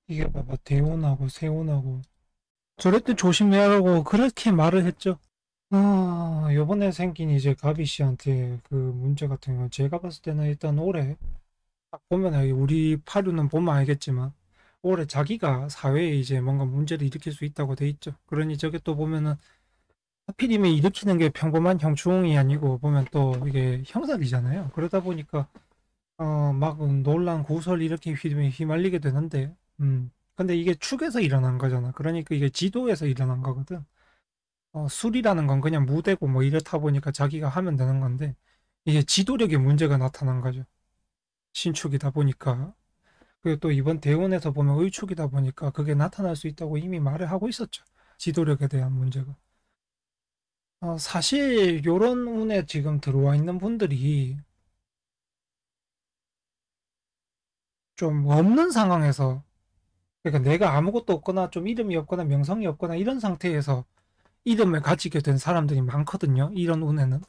이게 봐봐, 대혼하고 세혼하고. 저럴 때 조심해라고 그렇게 말을 했죠. 요번에 생긴 이제 가비 씨한테 그 문제 같은 경우는 제가 봤을 때는 일단 올해 딱 보면 우리 파류는 보면 알겠지만 올해 자기가 사회에 이제 뭔가 문제를 일으킬 수 있다고 돼 있죠. 그러니 저게 또 보면은 하필이면 일으키는 게 평범한 형충이 아니고 보면 또 이게 형살이잖아요. 그러다 보니까 막 논란 고설 이렇게 휘말리게 되는데 근데 이게 축에서 일어난 거잖아. 그러니까 이게 지도에서 일어난 거거든. 술이라는 건 그냥 무대고 뭐 이렇다 보니까 자기가 하면 되는 건데 이게 지도력에 문제가 나타난 거죠. 신축이다 보니까. 그리고 또 이번 대운에서 보면 의축이다 보니까 그게 나타날 수 있다고 이미 말을 하고 있었죠. 지도력에 대한 문제가. 사실 요런 운에 지금 들어와 있는 분들이 좀 없는 상황에서, 그러니까 내가 아무것도 없거나 좀 이름이 없거나 명성이 없거나 이런 상태에서 이름을 가지게 된 사람들이 많거든요. 이런 운에는.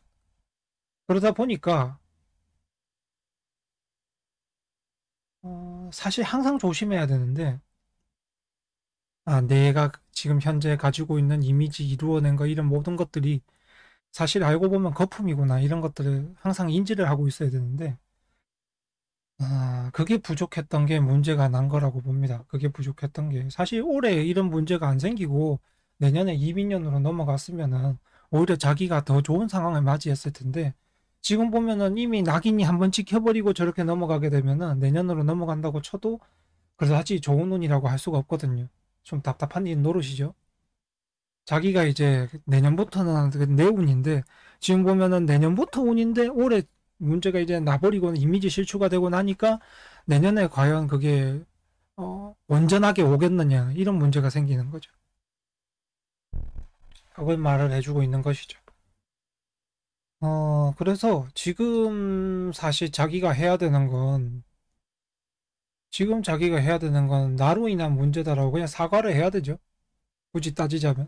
그러다 보니까 사실 항상 조심해야 되는데, 내가 지금 현재 가지고 있는 이미지 이루어낸 거 이런 모든 것들이 사실 알고 보면 거품이구나 이런 것들을 항상 인지를 하고 있어야 되는데, 그게 부족했던 게 문제가 난 거라고 봅니다. 그게 부족했던 게. 사실 올해 이런 문제가 안 생기고 내년에 이민년으로 넘어갔으면은 오히려 자기가 더 좋은 상황을 맞이했을 텐데, 지금 보면은 이미 낙인이 한번 찍혀버리고 저렇게 넘어가게 되면은 내년으로 넘어간다고 쳐도 그다지 좋은 운이라고 할 수가 없거든요. 좀 답답한 일 노릇이죠. 자기가 이제 내년부터는 내 운인데 지금 보면은 내년부터 운인데 올해 문제가 이제 나버리고 이미지 실추가 되고 나니까 내년에 과연 그게 온전하게 오겠느냐 이런 문제가 생기는 거죠. 그걸 말을 해주고 있는 것이죠. 그래서 지금 사실 자기가 해야 되는 건 지금 자기가 해야 되는 건 나로 인한 문제다라고 그냥 사과를 해야 되죠. 굳이 따지자면.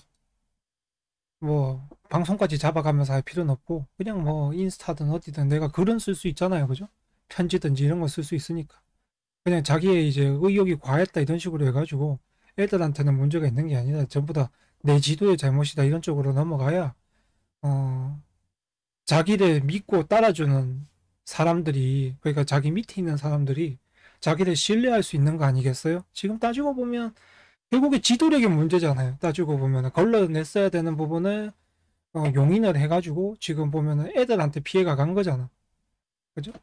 뭐 방송까지 잡아가면서 할 필요는 없고 그냥 뭐 인스타든 어디든 내가 글은 쓸 수 있잖아요, 그죠? 편지든지 이런 거 쓸 수 있으니까 그냥 자기의 이제 의욕이 과했다 이런 식으로 해가지고 애들한테는 문제가 있는 게 아니라 전부 다 내 지도의 잘못이다 이런 쪽으로 넘어가야 어 자기를 믿고 따라주는 사람들이, 그러니까 자기 밑에 있는 사람들이 자기를 신뢰할 수 있는 거 아니겠어요? 지금 따지고 보면 결국에 지도력의 문제잖아요. 따지고 보면 걸러냈어야 되는 부분을 용인을 해가지고 지금 보면은 애들한테 피해가 간 거잖아. 그죠?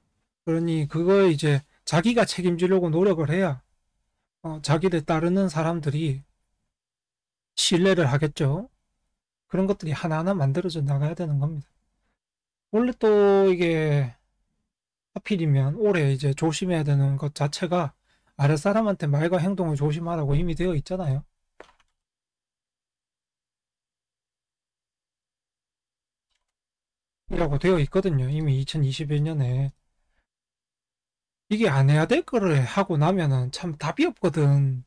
그러니 그걸 이제 자기가 책임지려고 노력을 해야 자기를 따르는 사람들이 신뢰를 하겠죠. 그런 것들이 하나하나 만들어져 나가야 되는 겁니다. 원래 또 이게 하필이면 올해 이제 조심해야 되는 것 자체가 아랫사람한테 말과 행동을 조심하라고 이미 되어 있잖아요. 이라고 되어 있거든요. 이미 2021년에. 이게 안 해야 될 거를 하고 나면은 참 답이 없거든.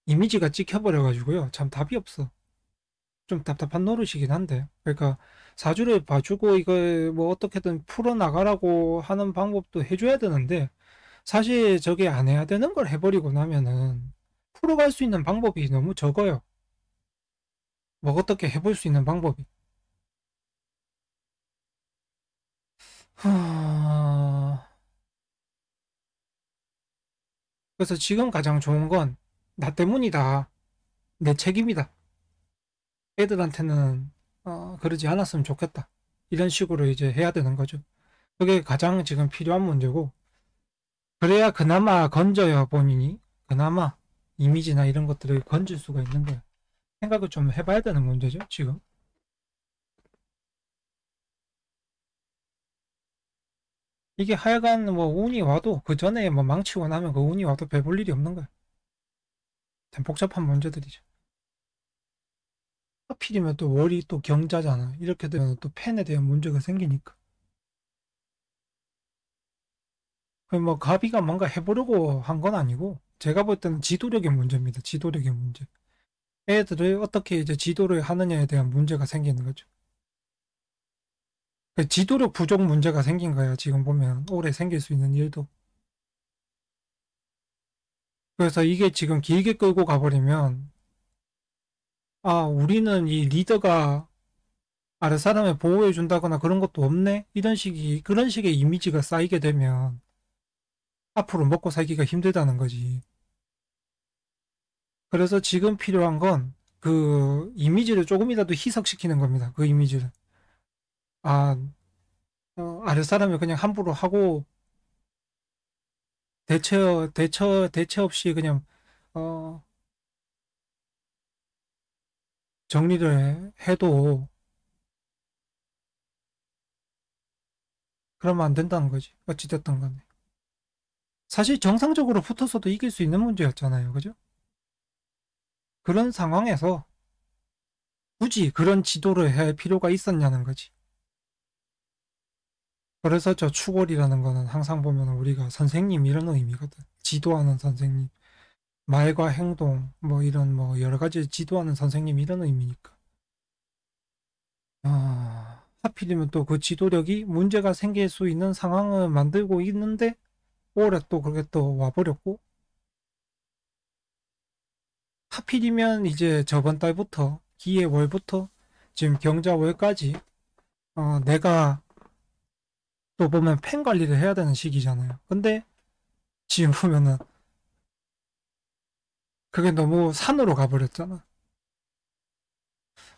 이미지가 찍혀버려가지고요. 참 답이 없어. 좀 답답한 노릇이긴 한데. 그러니까 사주를 봐주고 이걸 뭐 어떻게든 풀어나가라고 하는 방법도 해줘야 되는데 사실 저게 안 해야 되는 걸 해버리고 나면은 풀어갈 수 있는 방법이 너무 적어요. 뭐 어떻게 해볼 수 있는 방법이. 하... 그래서 지금 가장 좋은 건 나 때문이다. 내 책임이다. 애들한테는 그러지 않았으면 좋겠다. 이런 식으로 이제 해야 되는 거죠. 그게 가장 지금 필요한 문제고 그래야 그나마 건져요 본인이. 그나마 이미지나 이런 것들을 건질 수가 있는 거예요. 생각을 좀 해봐야 되는 문제죠 지금. 이게 하여간 뭐 운이 와도 그 전에 뭐 망치고 나면 그 운이 와도 배볼 일이 없는 거야. 참 복잡한 문제들이죠. 하필이면 또 월이 또 경자잖아. 이렇게 되면 또 팬에 대한 문제가 생기니까. 뭐 가비가 뭔가 해보려고 한 건 아니고 제가 볼 때는 지도력의 문제입니다. 지도력의 문제. 애들을 어떻게 이제 지도를 하느냐에 대한 문제가 생기는 거죠. 그 지도력 부족 문제가 생긴 거야. 지금 보면 올해 생길 수 있는 일도. 그래서 이게 지금 길게 끌고 가버리면, 아, 우리는 이 리더가 아래 사람을 보호해준다거나 그런 것도 없네? 그런 식의 이미지가 쌓이게 되면 앞으로 먹고 살기가 힘들다는 거지. 그래서 지금 필요한 건 그 이미지를 조금이라도 희석시키는 겁니다. 그 이미지를. 아, 아래 사람을 그냥 함부로 하고 대체 없이 그냥, 어, 정리를 해도 그러면 안 된다는 거지. 어찌됐든 간에. 사실 정상적으로 붙어서도 이길 수 있는 문제였잖아요. 그죠? 그런 상황에서 굳이 그런 지도를 할 필요가 있었냐는 거지. 그래서 저 추골이라는 거는 항상 보면 우리가 선생님 이런 의미거든. 지도하는 선생님. 말과 행동, 뭐 이런 뭐 여러 가지 지도하는 선생님 이런 의미니까. 하필이면 또 그 지도력이 문제가 생길 수 있는 상황을 만들고 있는데 올해 또 그게 또 와버렸고 하필이면 이제 저번 달부터 기해월부터 지금 경자월까지 내가 또 보면 팬 관리를 해야 되는 시기잖아요. 근데 지금 보면은 그게 너무 산으로 가버렸잖아.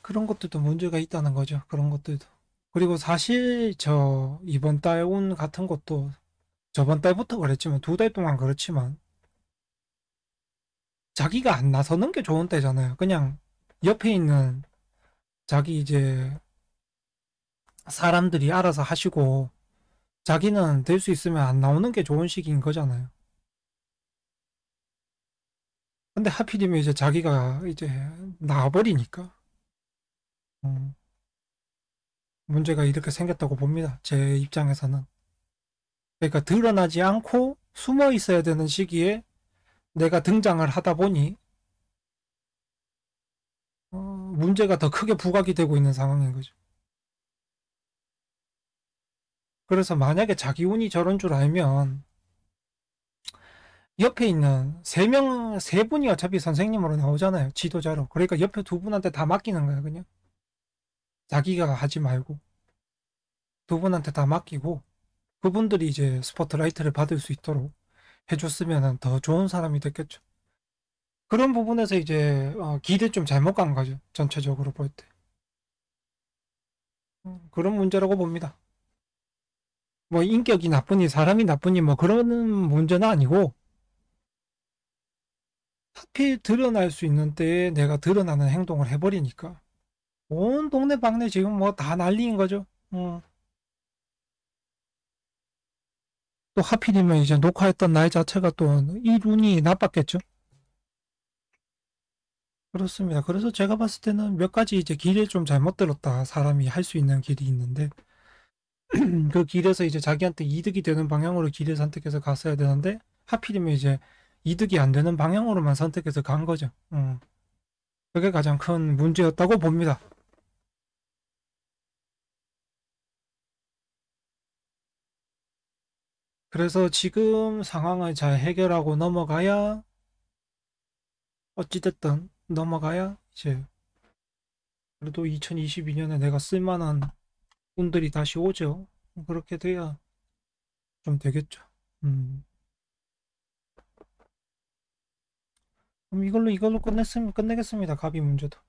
그런 것들도 문제가 있다는 거죠. 그런 것들도. 그리고 사실 저 이번 달 운 같은 것도 저번 달부터 그랬지만 두 달 동안 그렇지만 자기가 안 나서는 게 좋은 때잖아요. 그냥 옆에 있는 자기 이제 사람들이 알아서 하시고 자기는 될 수 있으면 안 나오는 게 좋은 시기인 거잖아요. 근데 하필이면 이제 자기가 이제 나와버리니까 음, 문제가 이렇게 생겼다고 봅니다. 제 입장에서는. 그러니까 드러나지 않고 숨어 있어야 되는 시기에 내가 등장을 하다 보니 문제가 더 크게 부각이 되고 있는 상황인 거죠. 그래서 만약에 자기 운이 저런 줄 알면 옆에 있는 세 분이 어차피 선생님으로 나오잖아요. 지도자로. 그러니까 옆에 두 분한테 다 맡기는 거야, 그냥. 자기가 하지 말고. 두 분한테 다 맡기고, 그분들이 이제 스포트라이트를 받을 수 있도록 해줬으면 더 좋은 사람이 됐겠죠. 그런 부분에서 이제, 길을 좀 잘못 간 거죠. 전체적으로 볼 때. 그런 문제라고 봅니다. 뭐, 인격이 나쁘니, 사람이 나쁘니, 뭐, 그런 문제는 아니고, 하필 드러날 수 있는 때에 내가 드러나는 행동을 해버리니까. 온 동네방네 지금 뭐 다 난리인 거죠. 또 하필이면 이제 녹화했던 날 자체가 또 일운이 나빴겠죠. 그렇습니다. 그래서 제가 봤을 때는 몇 가지 이제 길을 좀 잘못 들었다. 사람이 할 수 있는 길이 있는데 그 길에서 이제 자기한테 이득이 되는 방향으로 길을 선택해서 갔어야 되는데 하필이면 이제 이득이 안 되는 방향으로만 선택해서 간 거죠. 그게 가장 큰 문제였다고 봅니다. 그래서 지금 상황을 잘 해결하고 넘어가야 어찌됐든 넘어가야 이제 그래도 2022년에 내가 쓸만한 분들이 다시 오죠. 그렇게 돼야 좀 되겠죠. 음. 그럼 이걸로 끝내겠습니다. 갑이 문제도.